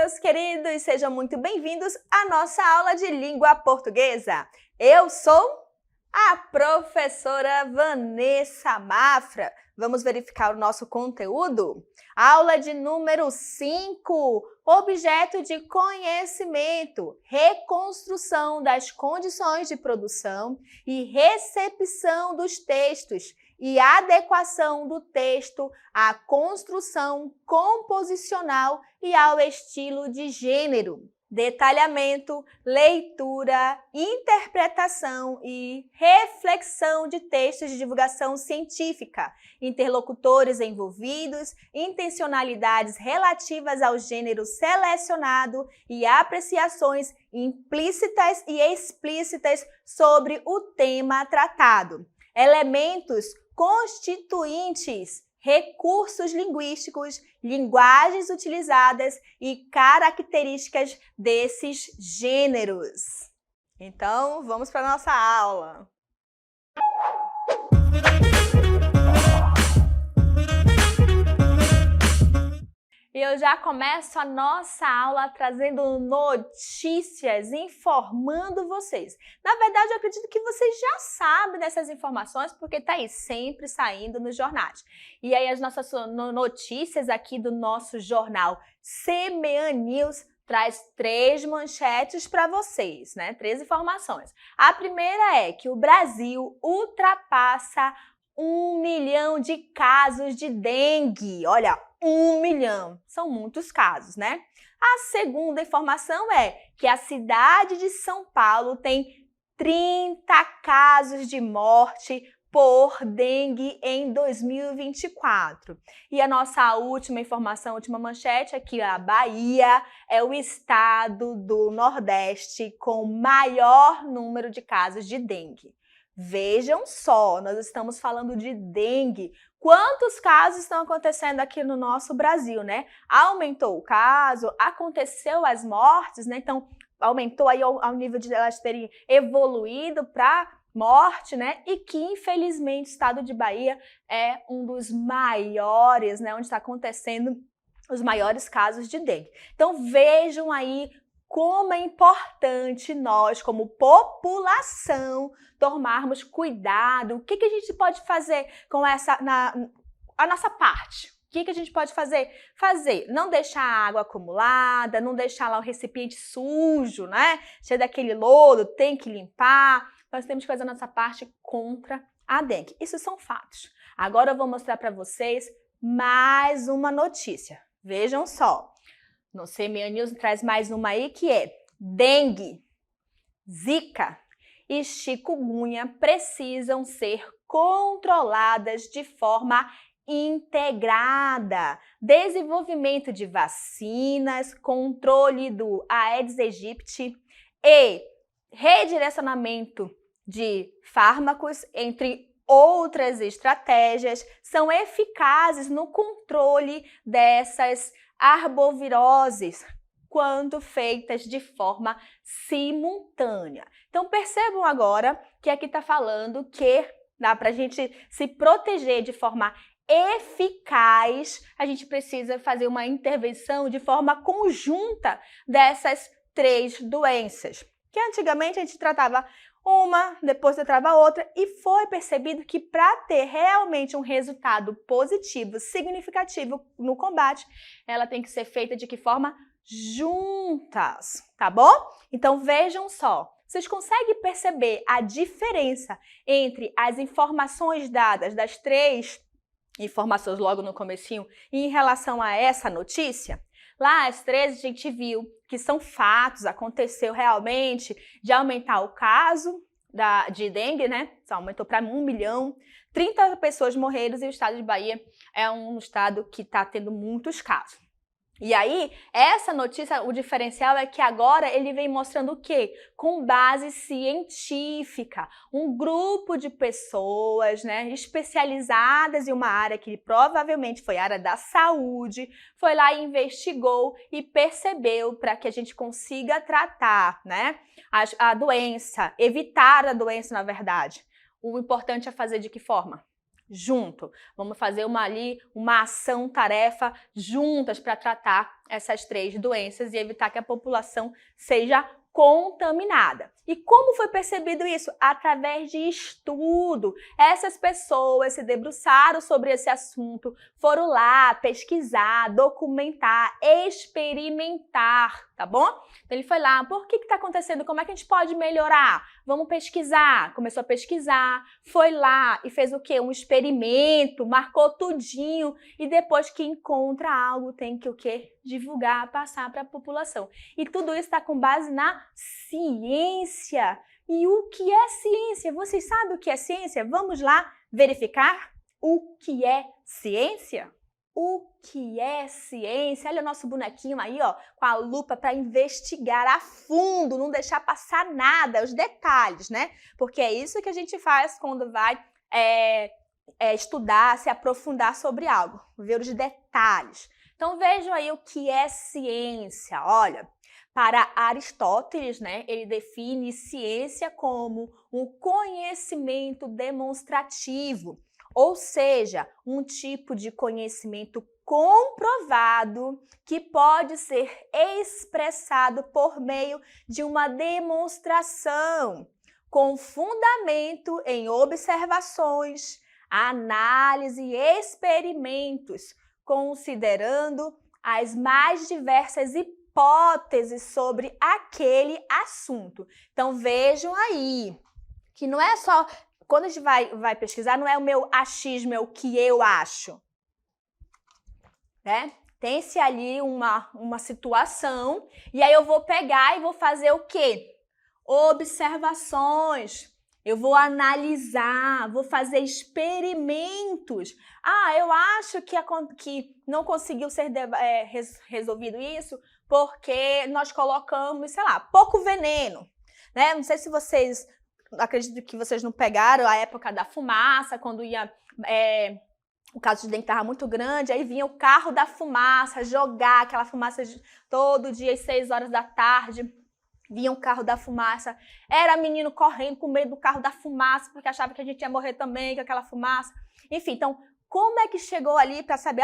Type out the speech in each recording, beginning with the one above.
meus queridos! Sejam muito bem-vindos à nossa aula de língua portuguesa. Eu sou a professora Vanessa Mafra. Vamos verificar o nosso conteúdo? Aula de número 5, objeto de conhecimento, reconstrução das condições de produção e recepção dos textos e adequação do texto à construção composicional e ao estilo de gênero. Detalhamento, leitura, interpretação e reflexão de textos de divulgação científica, interlocutores envolvidos, intencionalidades relativas ao gênero selecionado e apreciações implícitas e explícitas sobre o tema tratado. Elementos constituintes, recursos linguísticos, linguagens utilizadas e características desses gêneros. Então, vamos para a nossa aula. E eu já começo a nossa aula trazendo notícias, informando vocês. Na verdade, eu acredito que vocês já sabem dessas informações, porque está aí sempre saindo nos jornais. E aí as nossas notícias aqui do nosso jornal CMEA News traz 3 manchetes para vocês, né? 3 informações. A primeira é que o Brasil ultrapassa 1 milhão de casos de dengue. Olha, 1 milhão. São muitos casos, né? A segunda informação é que a cidade de São Paulo tem 30 casos de morte por dengue em 2024. E a nossa última informação, última manchete é que a Bahia é o estado do Nordeste com maior número de casos de dengue. Vejam só, nós estamos falando de dengue. Quantos casos estão acontecendo aqui no nosso Brasil, né? Aumentou o caso, aconteceu as mortes, né? Então, aumentou aí ao nível de elas terem evoluído para morte, né? E que, infelizmente, o estado de Bahia é um dos maiores, né? Onde está acontecendo os maiores casos de dengue. Então, vejam aí como é importante nós, como população, tomarmos cuidado. O que a gente pode fazer com a nossa parte? O que a gente pode fazer? Não deixar a água acumulada, não deixar lá o recipiente sujo, né? Cheio daquele lodo, tem que limpar. Nós temos que fazer a nossa parte contra a dengue. Isso são fatos. Agora eu vou mostrar para vocês mais uma notícia. Vejam só. No CMEA News traz mais uma aí que é dengue, zika e chikungunya precisam ser controladas de forma integrada. Desenvolvimento de vacinas, controle do Aedes aegypti e redirecionamento de fármacos, entre outras estratégias, são eficazes no controle dessas arboviroses quando feitas de forma simultânea. Então percebam agora que aqui está falando que dá para a gente se proteger de forma eficaz, a gente precisa fazer uma intervenção de forma conjunta dessas 3 doenças. Que antigamente a gente tratava uma, depois tratava outra, e foi percebido que para ter realmente um resultado positivo, significativo no combate, ela tem que ser feita de que forma? Juntas, tá bom? Então vejam só, vocês conseguem perceber a diferença entre as informações dadas das 3 informações logo no comecinho em relação a essa notícia? Lá, as 3 a gente viu que são fatos, aconteceu realmente de aumentar o caso de dengue, né? Aumentou para 1 milhão, 30 pessoas morreram e o estado de Bahia é um estado que está tendo muitos casos. E aí, essa notícia, o diferencial é que agora ele vem mostrando o quê? Com base científica. Um grupo de pessoas, né, especializadas em uma área que provavelmente foi a área da saúde, foi lá e investigou e percebeu para que a gente consiga tratar, né, a doença, evitar a doença, na verdade. O importante é fazer de que forma? junto. Vamos fazer uma ação-tarefa juntas para tratar essas 3 doenças e evitar que a população seja contaminada. E como foi percebido isso? Através de estudo. Essas pessoas se debruçaram sobre esse assunto, foram lá pesquisar, documentar, experimentar, tá bom? Então ele foi lá, por que está acontecendo? Como é que a gente pode melhorar? Vamos pesquisar. Começou a pesquisar, foi lá e fez o quê? Um experimento, marcou tudinho e depois que encontra algo tem que o quê? Divulgar, passar para a população. E tudo isso está com base na ciência. E o que é ciência? Vocês sabem o que é ciência? Vamos lá verificar o que é ciência? O que é ciência? Olha o nosso bonequinho aí, ó, com a lupa para investigar a fundo, não deixar passar nada, os detalhes, né? Porque é isso que a gente faz quando vai estudar, se aprofundar sobre algo, ver os detalhes. Então vejam aí o que é ciência. Olha, para Aristóteles, né, ele define ciência como um conhecimento demonstrativo, ou seja, um tipo de conhecimento comprovado que pode ser expressado por meio de uma demonstração, com fundamento em observações, análise e experimentos, considerando as mais diversas hipóteses sobre aquele assunto. Então vejam aí que não é só, quando a gente vai pesquisar, não é o meu achismo, é o que eu acho, né? Tem-se ali uma situação e aí eu vou pegar e vou fazer o quê? Observações. Eu vou analisar, vou fazer experimentos. Eu acho que não conseguiu ser resolvido isso porque nós colocamos, sei lá, pouco veneno, né? Não sei se vocês, acredito que vocês não pegaram a época da fumaça, quando ia, o caso de dengue estava muito grande, aí vinha o carro da fumaça, jogar aquela fumaça todo dia às 6 horas da tarde. Vinha um carro da fumaça, era menino correndo com medo do carro da fumaça, porque achava que a gente ia morrer também com aquela fumaça. Enfim, então, como é que chegou ali para saber,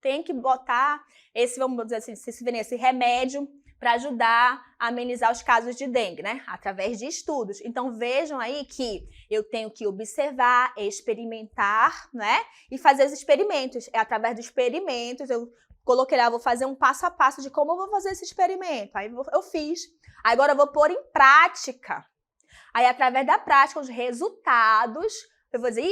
tem que botar esse, vamos dizer assim, esse remédio para ajudar a amenizar os casos de dengue, né? Através de estudos. Então, vejam aí que eu tenho que observar, experimentar, né? E fazer os experimentos. É através dos experimentos, eu coloquei lá, vou fazer um passo a passo de como eu vou fazer esse experimento. Aí eu fiz. Agora eu vou pôr em prática. Aí, através da prática, os resultados, eu vou dizer,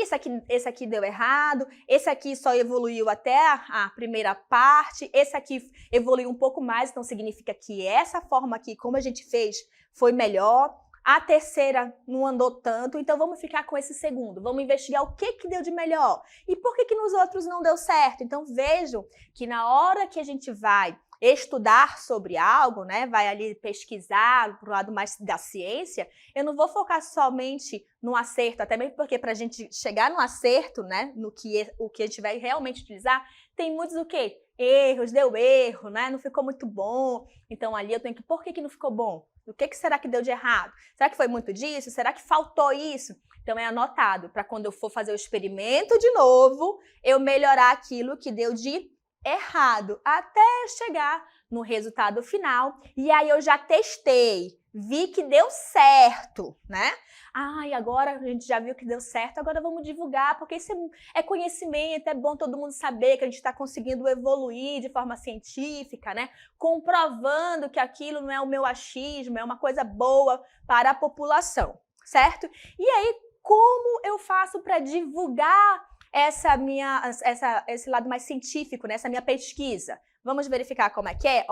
esse aqui deu errado, esse aqui só evoluiu até a primeira parte, esse aqui evoluiu um pouco mais, então significa que essa forma aqui, como a gente fez, foi melhor. A terceira não andou tanto, então vamos ficar com esse segundo. Vamos investigar o que deu de melhor. E por que nos outros não deu certo? Então vejam que na hora que a gente vai estudar sobre algo, né, vai ali pesquisar pro lado mais da ciência, eu não vou focar somente no acerto, até mesmo porque para a gente chegar no acerto, né, o que a gente vai realmente utilizar, tem muitos o quê? Erros, deu erro, né, não ficou muito bom. Então ali eu tenho que, por que não ficou bom? O que será que deu de errado? Será que foi muito disso? Será que faltou isso? Então é anotado para quando eu for fazer o experimento de novo, eu melhorar aquilo que deu de errado, até chegar no resultado final. E aí eu já testei, vi que deu certo, né? E agora a gente já viu que deu certo, agora vamos divulgar, porque isso é conhecimento, é bom todo mundo saber que a gente está conseguindo evoluir de forma científica, né? Comprovando que aquilo não é o meu achismo, é uma coisa boa para a população, certo? E aí, como eu faço para divulgar esse lado mais científico, né? Essa minha pesquisa? Vamos verificar como é que é?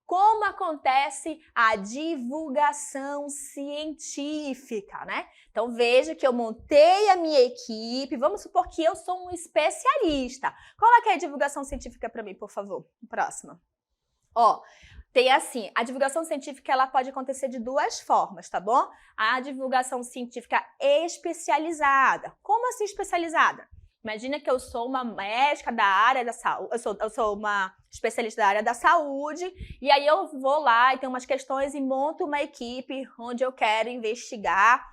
Como acontece a divulgação científica, né? Então, veja que eu montei a minha equipe, vamos supor que eu sou um especialista. Coloque aí a divulgação científica para mim, por favor. Próxima. Tem assim, a divulgação científica ela pode acontecer de 2 formas, tá bom? A divulgação científica especializada. Como assim especializada? Imagina que eu sou uma médica da área da saúde, eu sou uma especialista da área da saúde, e aí eu vou lá e tenho umas questões e monto uma equipe onde eu quero investigar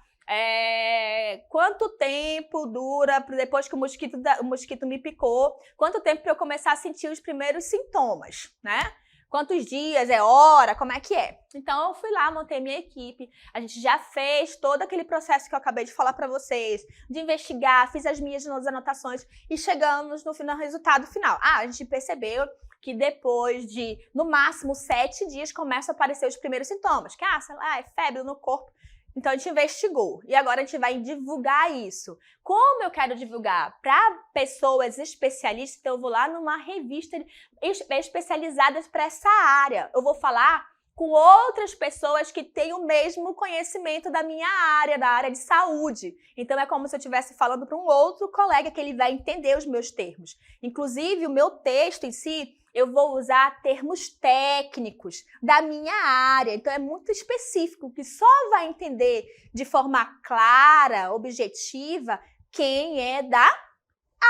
Quanto tempo dura depois que o mosquito me picou? Quanto tempo para eu começar a sentir os primeiros sintomas, né? Quantos dias, hora, como é que é? Então, eu fui lá, montei minha equipe, a gente já fez todo aquele processo que eu acabei de falar para vocês, de investigar, fiz as minhas anotações e chegamos no resultado final. A gente percebeu que depois de, no máximo, 7 dias, começam a aparecer os primeiros sintomas, que, sei lá, é febre no corpo. Então, a gente investigou e agora a gente vai divulgar isso. Como eu quero divulgar? Para pessoas especialistas, então eu vou lá numa revista especializada para essa área. Eu vou falar com outras pessoas que têm o mesmo conhecimento da minha área, da área de saúde. Então, é como se eu estivesse falando para um outro colega que ele vai entender os meus termos. Inclusive, o meu texto em si, eu vou usar termos técnicos da minha área. Então, é muito específico, que só vai entender de forma clara, objetiva, quem é da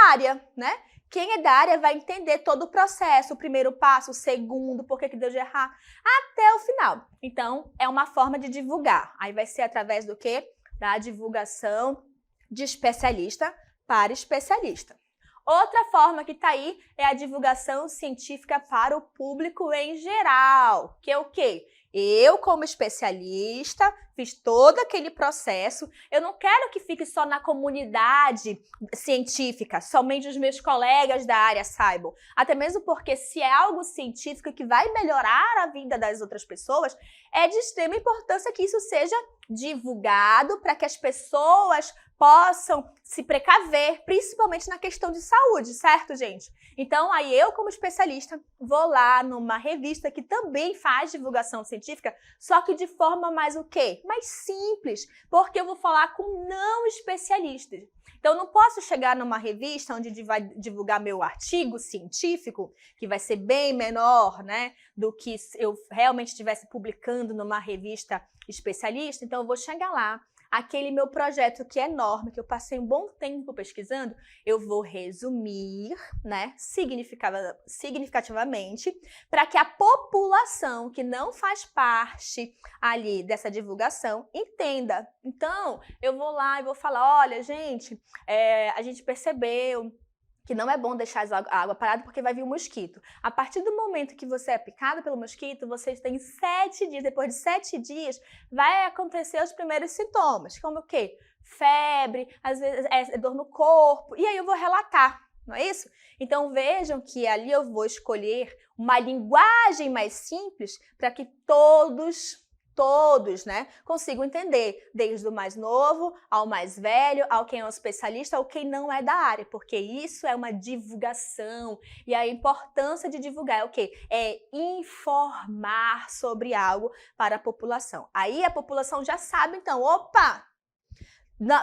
área, né? Quem é da área vai entender todo o processo, o primeiro passo, o segundo, por que deu de errar, até o final. Então, é uma forma de divulgar. Aí vai ser através do quê? Da divulgação de especialista para especialista. Outra forma que está aí é a divulgação científica para o público em geral, que é o quê? Eu, como especialista, fiz todo aquele processo. Eu não quero que fique só na comunidade científica, somente os meus colegas da área saibam. Até mesmo porque se é algo científico que vai melhorar a vida das outras pessoas, é de extrema importância que isso seja divulgado para que as pessoas possam se precaver, principalmente na questão de saúde, certo, gente? Então, aí eu, como especialista, vou lá numa revista que também faz divulgação científica, só que de forma mais o quê? Mais simples, porque eu vou falar com não especialistas. Então, eu não posso chegar numa revista onde vai divulgar meu artigo científico, que vai ser bem menor, né, do que se eu realmente estivesse publicando numa revista especialista. Então, eu vou chegar lá, aquele meu projeto que é enorme, que eu passei um bom tempo pesquisando, eu vou resumir, né, significativamente, para que a população que não faz parte ali dessa divulgação entenda. Então, eu vou lá e vou falar, olha, gente, a gente percebeu que não é bom deixar a água parada porque vai vir um mosquito. A partir do momento que você é picado pelo mosquito, vocês têm 7 dias. Depois de 7 dias, vai acontecer os primeiros sintomas, como o quê? Febre, às vezes dor no corpo. E aí eu vou relatar, não é isso? Então vejam que ali eu vou escolher uma linguagem mais simples para que todos, né, consigam entender, desde o mais novo ao mais velho, ao quem é um especialista, ao quem não é da área, porque isso é uma divulgação. E a importância de divulgar é o quê? É informar sobre algo para a população. Aí a população já sabe, então, opa!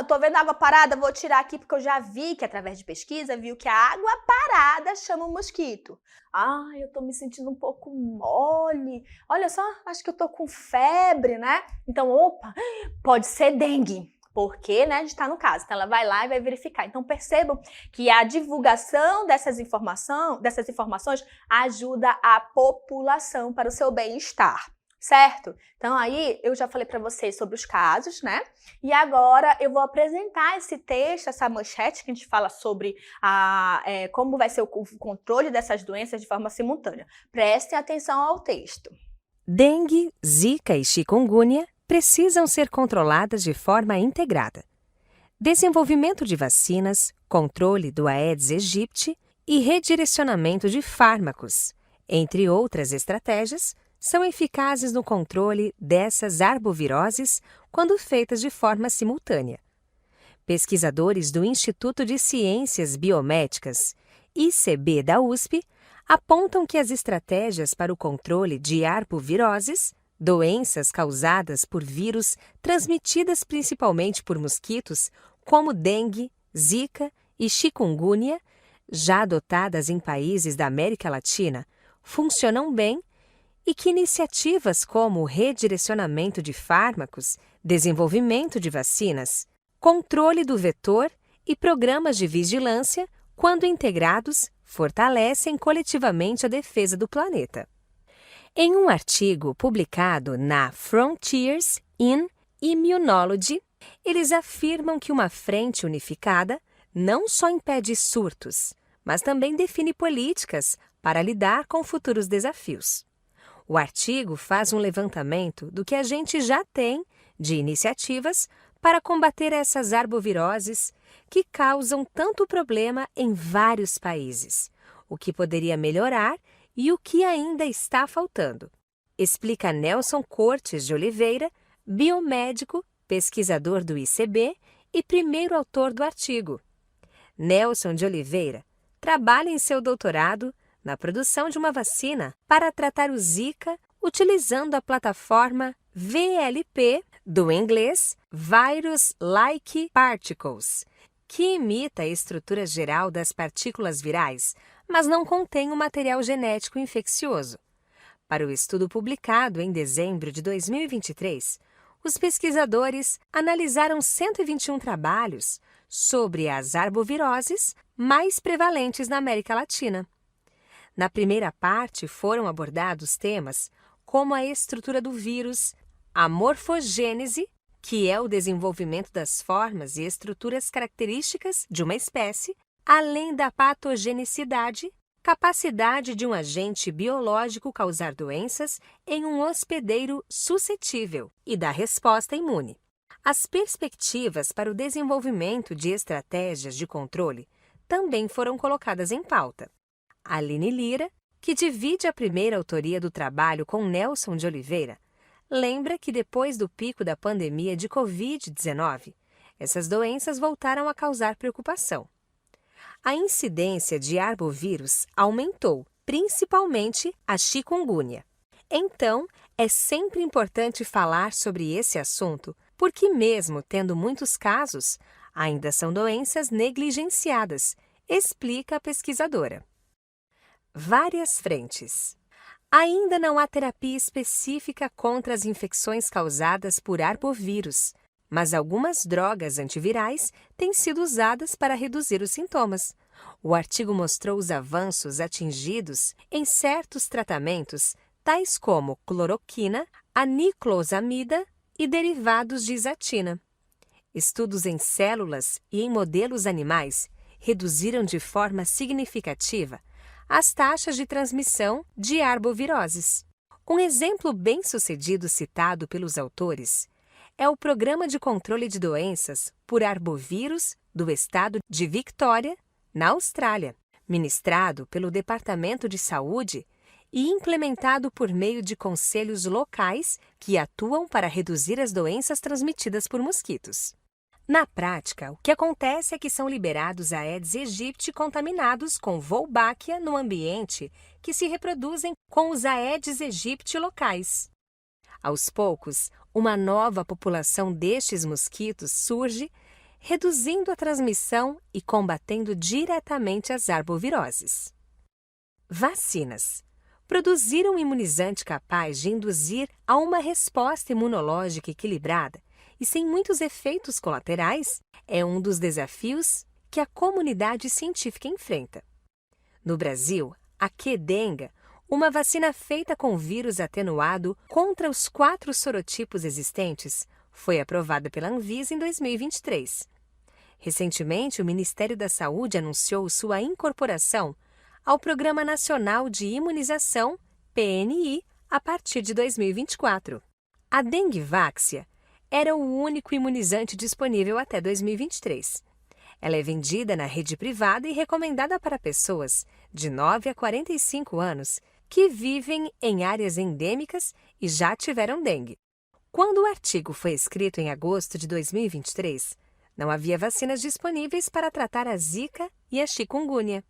Tô vendo água parada, vou tirar aqui porque eu já vi que através de pesquisa, viu que a água parada chama o mosquito. Eu tô me sentindo um pouco mole. Olha só, acho que eu tô com febre, né? Então, opa, pode ser dengue. Porque, né, a gente tá no caso. Então, ela vai lá e vai verificar. Então, percebam que a divulgação dessas informações ajuda a população para o seu bem-estar. Certo? Então, aí eu já falei para vocês sobre os casos, né? E agora eu vou apresentar esse texto, essa manchete que a gente fala sobre como vai ser o controle dessas doenças de forma simultânea. Prestem atenção ao texto. Dengue, Zika e chikungunya precisam ser controladas de forma integrada. Desenvolvimento de vacinas, controle do Aedes aegypti e redirecionamento de fármacos, entre outras estratégias, são eficazes no controle dessas arboviroses quando feitas de forma simultânea. Pesquisadores do Instituto de Ciências Biomédicas, ICB da USP, apontam que as estratégias para o controle de arboviroses, doenças causadas por vírus transmitidas principalmente por mosquitos, como dengue, zika e chikungunya, já adotadas em países da América Latina, funcionam bem e que iniciativas como o redirecionamento de fármacos, desenvolvimento de vacinas, controle do vetor e programas de vigilância, quando integrados, fortalecem coletivamente a defesa do planeta. Em um artigo publicado na Frontiers in Immunology, Eles afirmam que uma frente unificada não só impede surtos, mas também define políticas para lidar com futuros desafios. O artigo faz um levantamento do que a gente já tem de iniciativas para combater essas arboviroses que causam tanto problema em vários países, o que poderia melhorar e o que ainda está faltando. Explica Nelson Cortes de Oliveira, biomédico, pesquisador do ICB e primeiro autor do artigo. Nelson de Oliveira trabalha em seu doutorado na produção de uma vacina para tratar o Zika utilizando a plataforma VLP, do inglês Virus-like Particles, que imita a estrutura geral das partículas virais, mas não contém o material genético infeccioso. Para o estudo publicado em dezembro de 2023, os pesquisadores analisaram 121 trabalhos sobre as arboviroses mais prevalentes na América Latina. Na primeira parte foram abordados temas como a estrutura do vírus, a morfogênese, que é o desenvolvimento das formas e estruturas características de uma espécie, além da patogenicidade, capacidade de um agente biológico causar doenças em um hospedeiro suscetível e da resposta imune. As perspectivas para o desenvolvimento de estratégias de controle também foram colocadas em pauta. Aline Lira, que divide a primeira autoria do trabalho com Nelson de Oliveira, lembra que depois do pico da pandemia de Covid-19, essas doenças voltaram a causar preocupação. A incidência de arbovírus aumentou, principalmente a chikungunya. Então, é sempre importante falar sobre esse assunto, porque mesmo tendo muitos casos, ainda são doenças negligenciadas, explica a pesquisadora. Várias frentes. Ainda não há terapia específica contra as infecções causadas por arbovírus, mas algumas drogas antivirais têm sido usadas para reduzir os sintomas. O artigo mostrou os avanços atingidos em certos tratamentos, tais como cloroquina, a niclosamida e derivados de isatina. Estudos em células e em modelos animais reduziram de forma significativa as taxas de transmissão de arboviroses. Um exemplo bem-sucedido citado pelos autores é o Programa de Controle de Doenças por Arbovírus do estado de Victoria, na Austrália, ministrado pelo Departamento de Saúde e implementado por meio de conselhos locais que atuam para reduzir as doenças transmitidas por mosquitos. Na prática, o que acontece é que são liberados Aedes aegypti contaminados com Wolbachia no ambiente que se reproduzem com os Aedes aegypti locais. Aos poucos, uma nova população destes mosquitos surge, reduzindo a transmissão e combatendo diretamente as arboviroses. Vacinas. Produzir um imunizante capaz de induzir a uma resposta imunológica equilibrada e sem muitos efeitos colaterais é um dos desafios que a comunidade científica enfrenta. No Brasil, a Qdenga, uma vacina feita com vírus atenuado contra os 4 sorotipos existentes, foi aprovada pela Anvisa em 2023. Recentemente, o Ministério da Saúde anunciou sua incorporação ao Programa Nacional de Imunização, PNI, a partir de 2024. A Dengvaxia era o único imunizante disponível até 2023. Ela é vendida na rede privada e recomendada para pessoas de 9 a 45 anos que vivem em áreas endêmicas e já tiveram dengue. Quando o artigo foi escrito em agosto de 2023, não havia vacinas disponíveis para tratar a Zika e a chikungunya.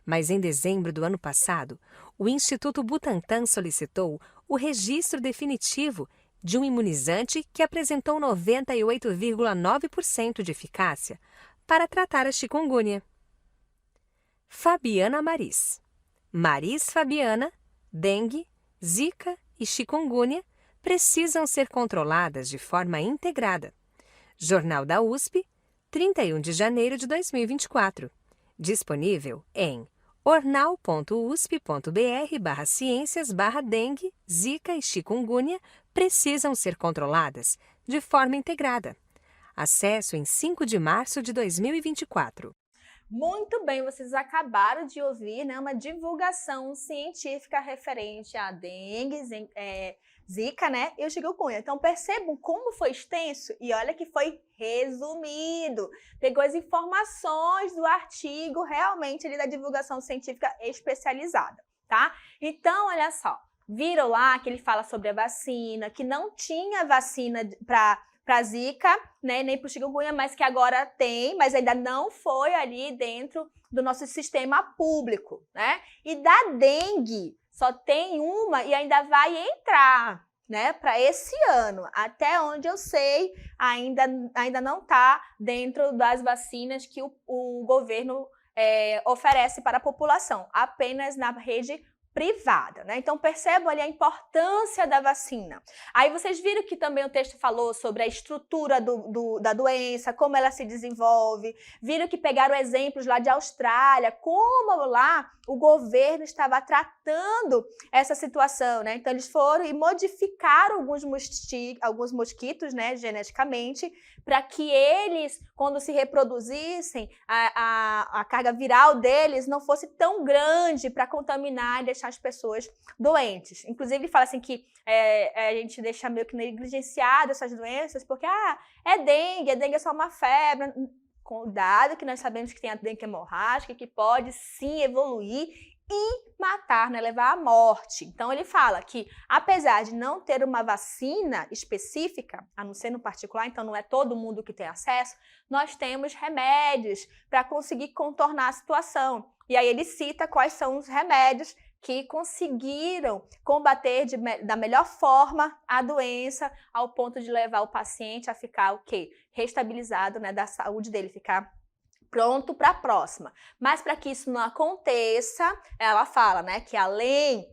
Mas em dezembro do ano passado, o Instituto Butantan solicitou o registro definitivo de um imunizante que apresentou 98,9% de eficácia para tratar a chikungunya. Fabiana Maris. Maris Fabiana, dengue, Zika e chikungunya precisam ser controladas de forma integrada. Jornal da USP, 31 de janeiro de 2024. Disponível em ornal.usp.br/ciências/dengue, Zika e chikungunya precisam ser controladas de forma integrada. Acesso em 5 de março de 2024. Muito bem, vocês acabaram de ouvir, né, uma divulgação científica referente à dengue, zika, né, e o chikungunya. Então percebam como foi extenso e olha que foi resumido. Pegou as informações do artigo realmente ali da divulgação científica especializada, tá? Então, olha só, viram lá que ele fala sobre a vacina, que não tinha vacina para zika, né, nem para o chikungunya, mas que agora tem, mas ainda não foi ali dentro do nosso sistema público, né? E da dengue só tem uma e ainda vai entrar, né, para esse ano. Até onde eu sei, ainda não está dentro das vacinas que o governo oferece para a população, apenas na rede privada, né? Então percebam ali a importância da vacina. Aí vocês viram que também o texto falou sobre a estrutura da doença, como ela se desenvolve, viram que pegaram exemplos lá de Austrália, como lá o governo estava tratando essa situação, né? Então eles foram e modificaram alguns mosquitos, né, geneticamente, para que eles, quando se reproduzissem, a carga viral deles não fosse tão grande para contaminar e deixar as pessoas doentes. Inclusive, ele fala assim que a gente deixa meio que negligenciado essas doenças, porque é dengue é só uma febre. Dado que nós sabemos que tem a dengue hemorrágica, que pode sim evoluir e matar, né, levar à morte. Então ele fala que, apesar de não ter uma vacina específica, a não ser no particular, então não é todo mundo que tem acesso, nós temos remédios para conseguir contornar a situação. E aí ele cita quais são os remédios que conseguiram combater da melhor forma a doença, ao ponto de levar o paciente a ficar o quê? Restabilizado, né, da saúde dele, ficar pronto para a próxima. Mas para que isso não aconteça, ela fala, né, que além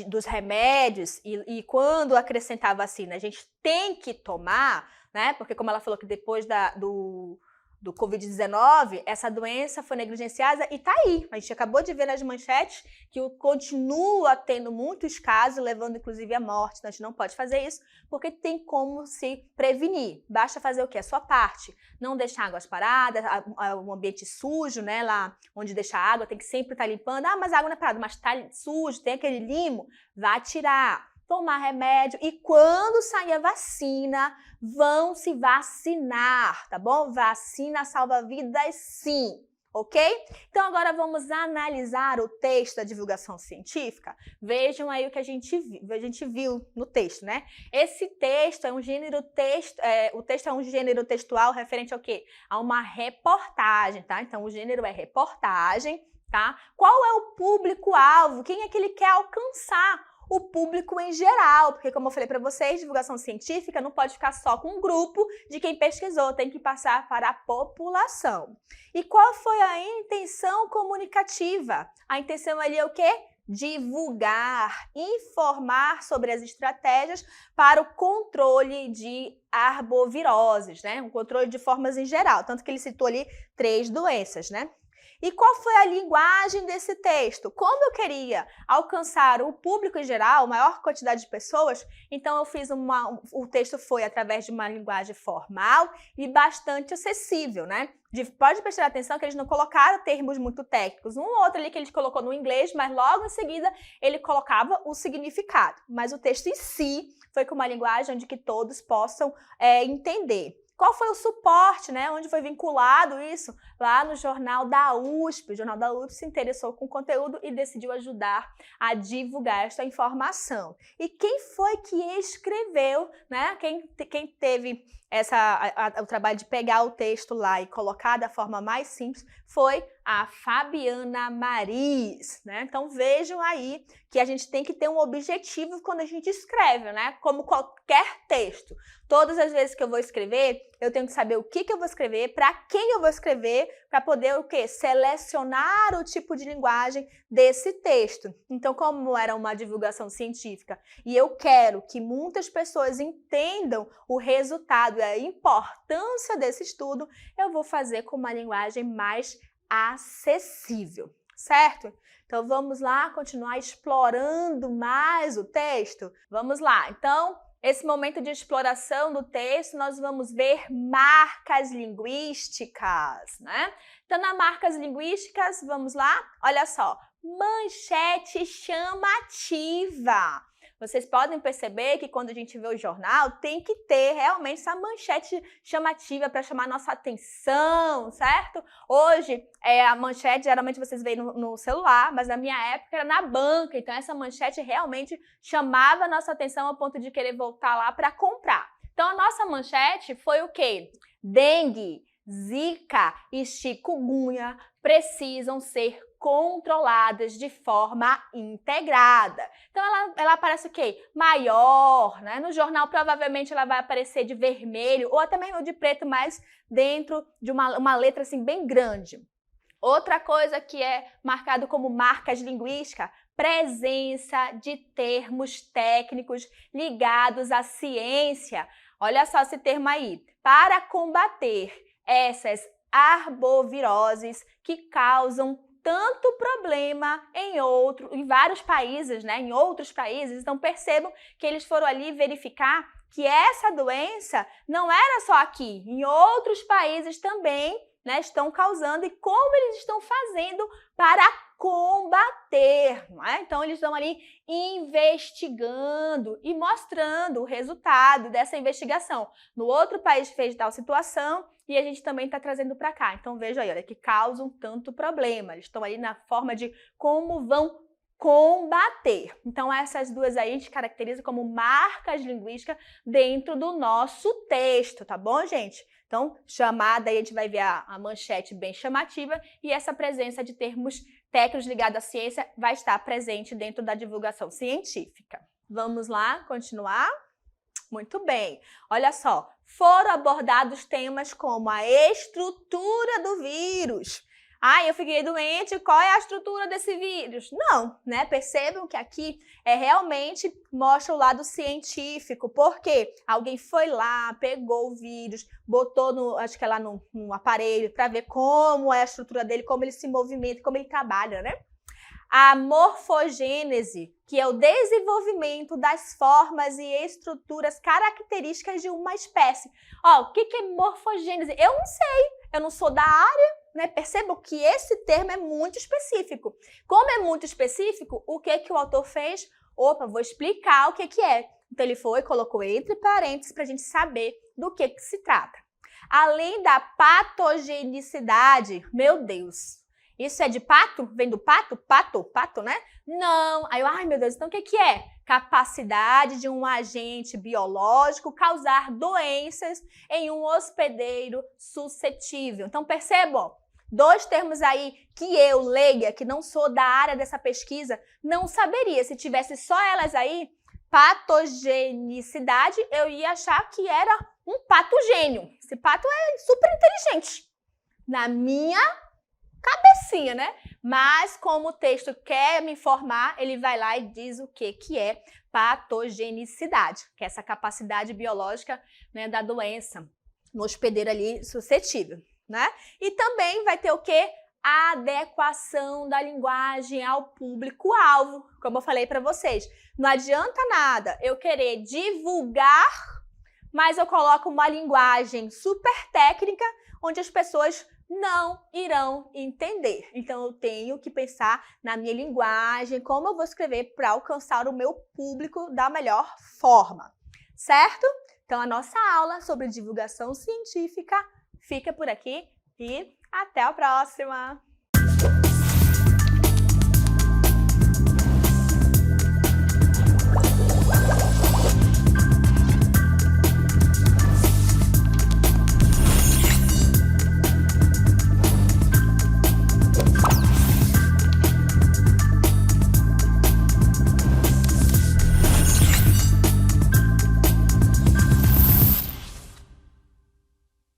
dos remédios e quando acrescentar a vacina, a gente tem que tomar, né, porque como ela falou que depois do Covid-19, essa doença foi negligenciada e tá aí. A gente acabou de ver nas manchetes que continua tendo muitos casos, levando inclusive à morte. Então a gente não pode fazer isso, porque tem como se prevenir. Basta fazer o quê? A sua parte. Não deixar águas paradas, um ambiente sujo, né? Lá onde deixa água, tem que sempre estar limpando. Mas a água não é parada, mas tá sujo, tem aquele limo, vá tirar. Tomar remédio e quando sair a vacina, vão se vacinar, tá bom? Vacina salva vidas sim, ok? Então agora vamos analisar o texto da divulgação científica. Vejam aí o que a gente viu no texto, né? Esse texto é um gênero o texto é um gênero textual referente ao quê? A uma reportagem, tá? Então o gênero é reportagem, tá? Qual é o público-alvo? Quem é que ele quer alcançar? O público em geral, porque como eu falei para vocês, divulgação científica não pode ficar só com um grupo de quem pesquisou, tem que passar para a população. E qual foi a intenção comunicativa? A intenção ali é o quê? Divulgar, informar sobre as estratégias para o controle de arboviroses, né? Um controle de formas em geral, tanto que ele citou ali 3 doenças, né? E qual foi a linguagem desse texto? Como eu queria alcançar o público em geral, maior quantidade de pessoas, então eu fiz o texto foi através de uma linguagem formal e bastante acessível, né? Pode prestar atenção que eles não colocaram termos muito técnicos. Um ou outro ali que ele colocou no inglês, mas logo em seguida ele colocava o significado. Mas o texto em si foi com uma linguagem onde que todos possam entender. Qual foi o suporte, né? Onde foi vinculado isso? Lá no Jornal da USP. O Jornal da USP se interessou com o conteúdo e decidiu ajudar a divulgar esta informação. E quem foi que escreveu, né? Quem teve o trabalho de pegar o texto lá e colocar da forma mais simples foi a Fabiana Maris, né? Então vejam aí que a gente tem que ter um objetivo quando a gente escreve, né? Como qualquer texto. Todas as vezes que eu vou escrever, eu tenho que saber o que eu vou escrever, para quem eu vou escrever, para poder o quê? Selecionar o tipo de linguagem desse texto. Então, como era uma divulgação científica e eu quero que muitas pessoas entendam o resultado e a importância desse estudo, eu vou fazer com uma linguagem mais acessível, certo? Então, vamos lá continuar explorando mais o texto? Vamos lá. Então, esse momento de exploração do texto, nós vamos ver marcas linguísticas, né? Então, nas marcas linguísticas, vamos lá? Olha só, manchete chamativa. Vocês podem perceber que quando a gente vê o jornal, tem que ter realmente essa manchete chamativa para chamar nossa atenção, certo? Hoje, a manchete, geralmente vocês veem no celular, mas na minha época era na banca, então essa manchete realmente chamava a nossa atenção ao ponto de querer voltar lá para comprar. Então, a nossa manchete foi o quê? Dengue, Zika e chikungunya precisam ser controladas de forma integrada. Então, ela aparece o quê? Maior, né? No jornal, provavelmente, ela vai aparecer de vermelho ou até mesmo de preto, mas dentro de uma letra, assim, bem grande. Outra coisa que é marcado como marcas linguísticas, presença de termos técnicos ligados à ciência. Olha só esse termo aí. Para combater essas arboviroses que causam tanto problema em vários países, né? Em outros países. Então, percebam que eles foram ali verificar que essa doença não era só aqui. Em outros países também, né, estão causando e como eles estão fazendo para combater. Não é? Então, eles estão ali investigando e mostrando o resultado dessa investigação. No outro país fez tal situação e a gente também está trazendo para cá. Então, veja aí, olha, que causam tanto problema. Eles estão ali na forma de como vão combater. Então, essas duas aí a gente caracteriza como marcas linguísticas dentro do nosso texto, tá bom, gente? Então, chamada, aí a gente vai ver a manchete bem chamativa e essa presença de termos técnicos ligados à ciência vai estar presente dentro da divulgação científica. Vamos lá, continuar? Muito bem. Olha só, foram abordados temas como a estrutura do vírus. Eu fiquei doente, qual é a estrutura desse vírus? Não, né? Percebam que aqui realmente mostra o lado científico, porque alguém foi lá, pegou o vírus, botou acho que é lá no aparelho para ver como é a estrutura dele, como ele se movimenta, como ele trabalha, né? A morfogênese, que é o desenvolvimento das formas e estruturas características de uma espécie. O que é morfogênese? Eu não sei, eu não sou da área, né? Percebam que esse termo é muito específico. Como é muito específico, o que o autor fez? Vou explicar o que é. Então, ele foi e colocou entre parênteses para a gente saber do que se trata. Além da patogenicidade, meu Deus, isso é de pato? Vem do pato? Pato, né? Não. Ai meu Deus, então o que é? Capacidade de um agente biológico causar doenças em um hospedeiro suscetível. Então, percebam, dois termos aí que eu, leiga, que não sou da área dessa pesquisa, não saberia. Se tivesse só elas aí, patogenicidade, eu ia achar que era um pato gênio. Esse pato é super inteligente. Na minha cabecinha, né? Mas como o texto quer me informar, ele vai lá e diz o que é patogenicidade, que é essa capacidade biológica, né, da doença no hospedeiro ali suscetível, né? E também vai ter o que? Adequação da linguagem ao público-alvo, como eu falei para vocês. Não adianta nada eu querer divulgar, mas eu coloco uma linguagem super técnica onde as pessoas não irão entender. Então, eu tenho que pensar na minha linguagem, como eu vou escrever para alcançar o meu público da melhor forma, certo? Então, a nossa aula sobre divulgação científica fica por aqui e até a próxima!